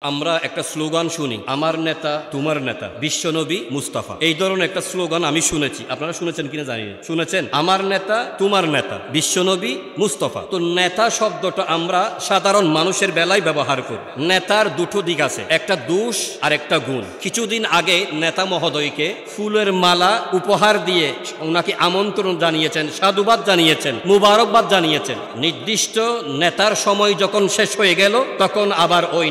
আমরা একটা স্লোগান শুনি, আমার নেতা তোমার নেতা বিশ্বনবী মুস্তাফা। এই ধরনের একটা স্লোগান আমি শুনেছি, আপনারা শুনেছেন কিনা জানি না। শুনেছেন? আমার নেতা তোমার নেতা বিশ্বনবী মুস্তাফা। তো নেতা শব্দটা আমরা সাধারণ মানুষের বেলায় ব্যবহার করি। নেতার দুটো দিক আছে, একটা দোষ আর একটা গুণ। কিছুদিন আগে নেতা মহোদয়কে ফুলের মালা উপহার দিয়ে ওনাকে আমন্ত্রণ জানিয়েছেন, সাধুবাদ জানিয়েছেন, মুবারকবাদ জানিয়েছেন। নির্দিষ্ট নেতার সময় যখন শেষ হয়ে গেল তখন আবার ওই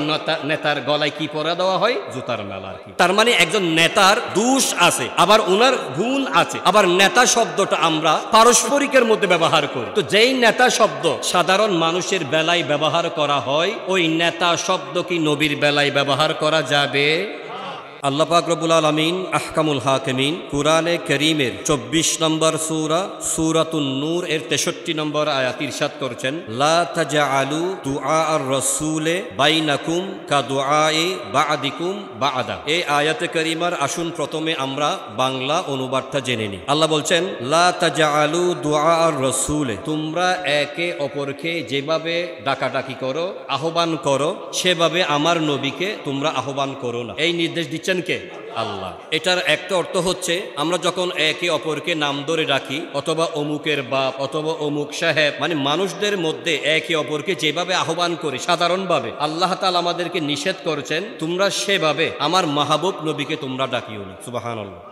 নেতার গলায় কি পরা দেওয়া হয়? জুতার মালা আর কি। তার মানে একজন নেতার দোষ আছে, আবার ওনার গুণ আছে। আবার নেতা শব্দটা আমরা পারস্পরিকের মধ্যে ব্যবহার করি। তো যেই নেতা শব্দ সাধারণ মানুষের বেলায় ব্যবহার করা হয়, ওই নেতা শব্দ কি নবীর বেলায় ব্যবহার করা যাবে? আল্লাহ পাক রব্বুল আলামিন আহকামুল হাকিমিন কুরআনে কারীমের 24 নম্বর সূরা সূরাতুন নূর এর 63 নম্বর আয়াত ইরশাদ করেছেন, লা তাজআলু দুআ আর রাসূলে বাইনাকুম কা দুআই বা'দিকুম বা'দা। এই আয়াতে কারীমার আসুন প্রথমে আমরা বাংলা অনুবাদটা জেনে নিই। আল্লাহ বলছেন, লা তাজআলু দুআ আর রাসূলে, তোমরা একে অপরকে যেভাবে ডাকাডাকি করো, আহ্বান করো, সেভাবে আমার নবীকে তোমরা আহ্বান করো না। এই নির্দেশ দিচ্ছেন কে? আল্লাহ। এটার একটা অর্থ হচ্ছে, আমরা যখন একে অপরকে নাম ধরে ডাকি, অথবা অমুকের বাপ অথবা অমুক সাহেব, মানে মানুষদের মধ্যে একে অপরকে যেভাবে আহ্বান করি সাধারণভাবে, আল্লাহ তাআলা আমাদেরকে নিষেধ করেছেন তোমরা সেভাবে আমার মাহবুব নবীকে তোমরা ডাকিও না। সুবহানাল্লাহ।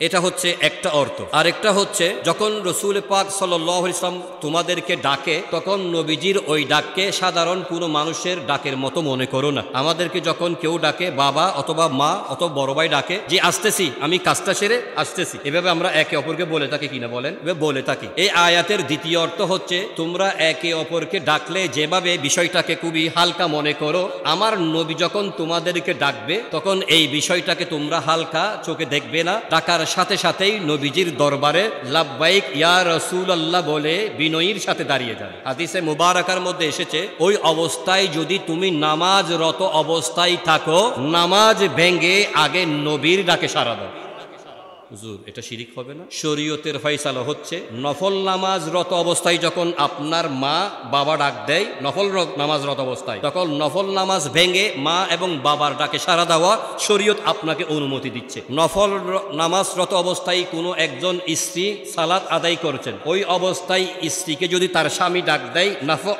এটা হচ্ছে একটা অর্থ। আরেকটা হচ্ছে, যখন রাসূল পাক সাল্লাল্লাহু আলাইহি ওয়াসাল্লাম তোমাদেরকে ডাকে, তখন নবীজির ওই ডাককে সাধারণ কোনো মানুষের ডাকের মতো মনে করো না। আমাদেরকে যখন কেউ ডাকে, বাবা অথবা মা অথবা বড় ভাই ডাকে, যে আসতেছি, আমি কাজটা সেরে আসতেছি, এভাবে আমরা একে অপরকে বলে থাকি কিনা বলেন? বলে থাকি। এই আয়াতের দ্বিতীয় অর্থ হচ্ছে, তোমরা একে অপরকে ডাকলে যেভাবে বিষয়টাকে খুবই হালকা মনে করো, আমার নবী যখন তোমাদেরকে ডাকবে তখন এই বিষয়টাকে তোমরা হালকা চোখে দেখবে না। ডাকার সাথে সাথেই নবীজির দরবারে লাব্বাইক ইয়া রাসূলুল্লাহ বলে বিনয়ীর সাথে দাঁড়িয়ে যাবে। হাদিসে মুবারাকার মধ্যে এসেছে, ওই অবস্থায় যদি তুমি নামাজরত অবস্থায় থাকো, নামাজ ভেঙে আগে নবীর ডাকে সাড়া দাও। হুজুর, এটা শিরিক হবে না? শরীয়তের ফয়সালা হচ্ছে, নফল নামাজরত অবস্থায় যখন আপনার মা বাবা ডাক দেয়, নফল নামাজরত অবস্থায়, তখন নফল নামাজ ভেঙে মা এবং বাবার ডাকে সাড়া দেওয়া শরীয়ত আপনাকে অনুমতি দিচ্ছে। নফল নামাজরত অবস্থায় কোনো একজন স্ত্রী সালাত আদায় করছেন, ওই অবস্থায় স্ত্রীকে যদি তার স্বামী ডাক দেয়,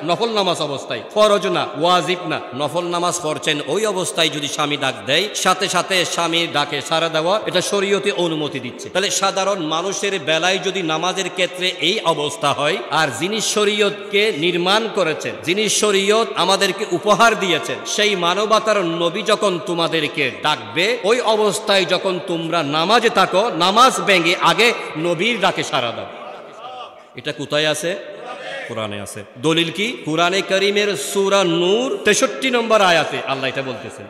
নফল নামাজ অবস্থায়, ফরজ না, ওয়াজিব না, নফল নামাজ পড়ছেন, ওই অবস্থায় যদি স্বামী ডাক দেয়, সাথে সাথে স্বামীর ডাকে সাড়া দেওয়া, এটা শরীয়তে অনুমতি দিচ্ছে। তাহলে সাধারণ মানুষের বেলায় যদি নামাজের ক্ষেত্রে এই অবস্থা হয়, আর যিনি শরীয়তকে নির্মাণ করেছেন, যিনি শরীয়ত আমাদেরকে উপহার দিয়েছেন, সেই মানবতার নবী যখন তোমাদেরকে ডাকবে, ওই অবস্থায় যখন তোমরা নামাজে থাকো, নামাজ ভেঙে আগে নবীর ডাকে সাড়া দাও। এটা কোথায় আছে? কোরআনে আছে। দলিল কি? কোরআনে কারীমের সূরা নূর 63 নম্বর আয়াতে আল্লাহ এটা বলতেছেন।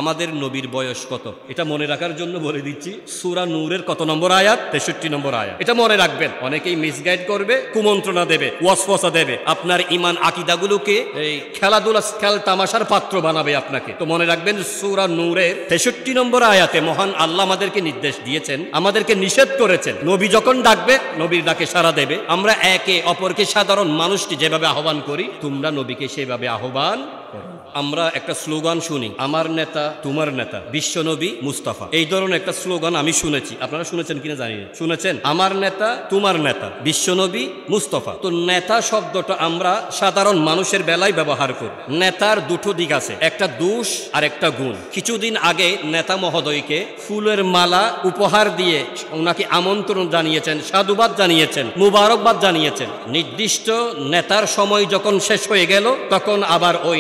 আমাদের নবীর বয়স কত এটা মনে রাখার জন্য বলে দিচ্ছি, সূরা নূরের কত নম্বর আয়াত? 63 নম্বর আয়াত। এটা মনে রাখবেন। অনেকেই মিসগাইড করবে, কুমন্ত্রণা দেবে, ওয়াসওয়াসা দেবে, আপনার ঈমান আকীদাগুলোকে এই খেলাধুলা খেল তামাশার পাত্র বানাবে আপনাকে। তো মনে রাখবেন, সূরা নূরের 63 নম্বর আয়াতে মহান আল্লাহ আমাদেরকে নির্দেশ দিয়েছেন, আমাদেরকে নিষেধ করেছেন, নবী যখন ডাকবে নবীর ডাকে সাড়া দেবে। আমরা একে অপরকে সাধারণ মানুষকে যেভাবে আহ্বান করি, তোমরা নবীকে সেভাবে আহ্বান করো। আমরা একটা স্লোগান শুনি, আমার নেতা তোমার নেতা বিশ্বনবী মুস্তাফা। এই ধরনের একটা স্লোগান আমি শুনেছি, আপনারা শুনেছেন কিনা জানি না। শুনেছেন? আমার নেতা তোমার নেতা বিশ্বনবী মুস্তাফা। তো নেতা শব্দটা আমরা সাধারণ মানুষের বেলায় ব্যবহার করি। নেতার দুটো দিক আছে, একটা দোষ আর একটা গুণ। কিছুদিন আগে নেতা মহোদয়কে ফুলের মালা উপহার দিয়ে ওনাকে আমন্ত্রণ জানিয়েছেন, সাধুবাদ জানিয়েছেন, মুবারকবাদ জানিয়েছেন। নির্দিষ্ট নেতার সময় যখন শেষ হয়ে গেল তখন আবার ওই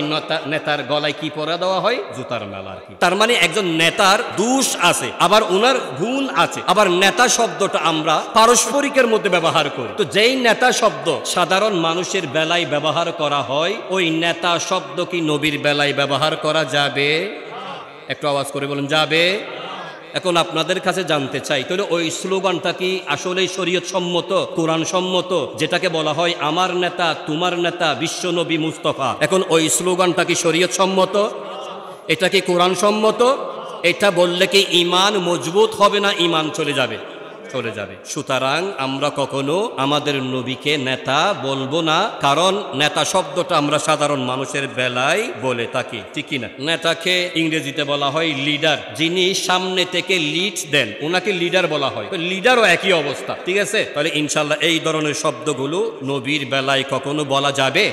নেতার গলায় কি পরা দেওয়া হয়? জুতার মালা আর কি। তার মানে একজন নেতার দোষ আছে, আবার ওনার গুণ আছে। আবার নেতা শব্দটা আমরা পারস্পরিকের মধ্যে ব্যবহার করি। তো যেই নেতা শব্দ সাধারণ মানুষের বেলায় ব্যবহার করা হয়, ওই নেতা শব্দ কি নবীর বেলায় ব্যবহার করা যাবে? একটু আওয়াজ করে বলেন, যাবে? এখন আপনাদের কাছে জানতে চাই, তাহলে ওই স্লোগানটা কি আসলেই শরীয়ত সম্মত, কোরআন সম্মত, যেটাকে বলা হয় আমার নেতা তোমার নেতা বিশ্বনবী মুস্তাফা? এখন ওই স্লোগানটা কি শরীয়ত সম্মত? এটা কি কোরআন সম্মত? এটা বললে কি ঈমান মজবুত হবে না ঈমান চলে যাবে? চলে যাবে। সুতরাং আমরা কখনো আমাদের নবীকে নেতা বলবো না, কারণ নেতা শব্দটা আমরা সাধারণ মানুষের বেলায় বলে থাকি, ঠিক কিনা? নেতাকে ইংরেজিতে বলা হয় লিডার, যিনি সামনে থেকে লিড দেন ওনাকে লিডার বলা হয়। লিডারও একই অবস্থা, ঠিক আছে? তাহলে ইনশাল্লাহ এই ধরনের শব্দগুলো নবীর বেলায় কখনো বলা যাবে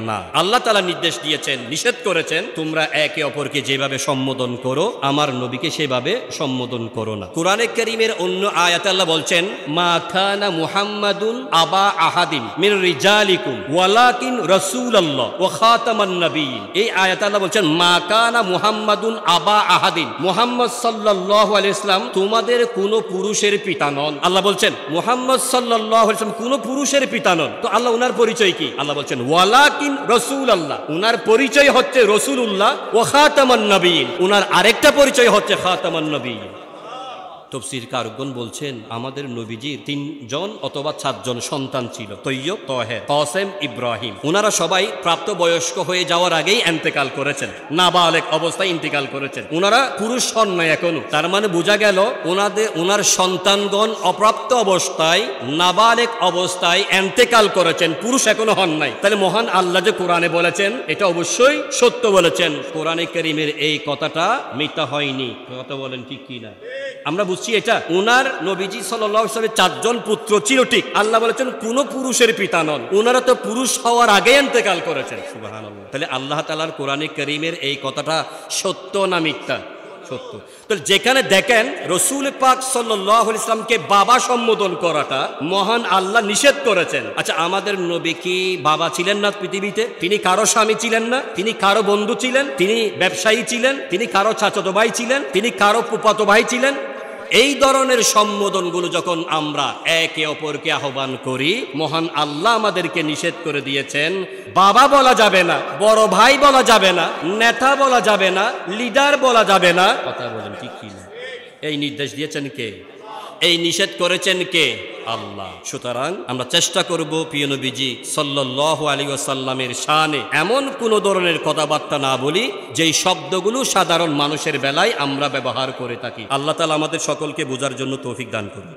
না। আল্লাহ তাআলা নির্দেশ দিয়েছেন, নিষেধ করেছেন, তোমরা একে অপরকে যেভাবে সম্বোধন করো আমার নবীকে সেভাবে সম্বোধন করো না। কোরআনে কারীমের অন্য আয়াতে আল্লাহ বলছেন, মা কানা মুহাম্মাদুন আবা আহাদিন মির রিজালিকুম ওয়ালাকিন রাসূলুল্লাহ ওয়া খাতামান নাবিয়্যিন। এই আয়াতে আল্লাহ বলছেন, মা কানা মুহাম্মাদুন আবা আহাদিন, মুহাম্মদ সাল্লাল্লাহু আলাইহি ওয়াসাল্লাম তোমাদের কোন পুরুষের পিতা নন। আল্লাহ বলছেন মুহাম্মদ সাল্লাল্লাহু আলাইহি ওয়াসাল্লাম কোন পুরুষের পিতা নন। তো আল্লাহ উনার পরিচয় কি? আল্লাহ বলছেন ওয়ালাকিন রাসূলুল্লাহ, উনার পরিচয় হচ্ছে রাসূলুল্লাহ, ওয়া খাতামান নাবিয়্যিন, উনার আরেকটা পরিচয় হচ্ছে খাতামান নাবিয়্যিন। তাফসীর কারগণ বলছেন আমাদের নবীজির 3 জন অথবা 4 জন সন্তান ছিল, তৈয়ব, তাহের, কাসেম, ইব্রাহিম। ওনারা সবাই প্রাপ্তবয়স্ক হয়ে যাওয়ার আগেই ইন্তেকাল করেছেন, নাবালেগ অবস্থায় ইন্তেকাল করেছেন। ওনারা পুরুষ হন নাই এখনো, তার মানে বোঝা গেল ওনার সন্তানগণ অপ্রাপ্ত অবস্থায়, নাবালেগ অবস্থায় ইন্তেকাল করেছেন, পুরুষ এখনো হন নাই। তাহলে মহান আল্লাহ যে কোরআনে বলেছেন এটা অবশ্যই সত্য বলেছেন। কোরআনে কারীমের এই কথাটা মিথ্যা হয়নি। কথা বলেন ঠিক কি না? আমরা বুঝছি এটা উনার নবীজি সাল্লাল্লাহু আলাইহি ওয়াসাল্লামের 4 জন পুত্র ছিল, ঠিক। আল্লাহ বলেছেন কোন পুরুষের পিতা নন, উনারা তো পুরুষ হওয়ার আগে ইন্তেকাল করেছেন। সুবহানাল্লাহ। তাহলে আল্লাহ তাআলার কোরআনে কারীমের এই কথাটা সত্য না মিথ্যা? সত্য। তো যেখানে দেখেন রাসূল পাক সাল্লাল্লাহু আলাইহি ওয়াসাল্লামকে বাবা সম্বোধন করাটা মহান আল্লাহ নিষেধ করেছেন। আচ্ছা, আমাদের নবী কি বাবা ছিলেন না পৃথিবীতে? তিনি কারো স্বামী ছিলেন না? তিনি কারো বন্ধু ছিলেন? তিনি ব্যবসায়ী ছিলেন? তিনি কারো চাচাতো ভাই ছিলেন? তিনি কারো ফুফাতো ভাই ছিলেন? এই ধরনের সম্বোধনগুলো যখন আমরা একে অপরকে আহ্বান করি, মহান আল্লাহ আমাদেরকে নিষেধ করে দিয়েছেন বাবা বলা যাবে না, বড় ভাই বলা যাবে না, নেতা বলা যাবে না, লিডার বলা যাবে না। কথা বলেন ঠিক কি না? এই নির্দেশ দিয়েছেন কে? এই নিষেধ করেছেন কে? আল্লাহ। সুতরাং আমরা চেষ্টা করব প্রিয় নবীজি সাল্লাল্লাহু আলাইহি ওয়াসাল্লামের শানে এমন কোন ধরনের কথাবার্তা না বলি যেই শব্দগুলো সাধারণ মানুষের বেলায় আমরা ব্যবহার করে থাকি। আল্লাহ তাআলা আমাদের সকলকে বোঝার জন্য তৌফিক দান করুন।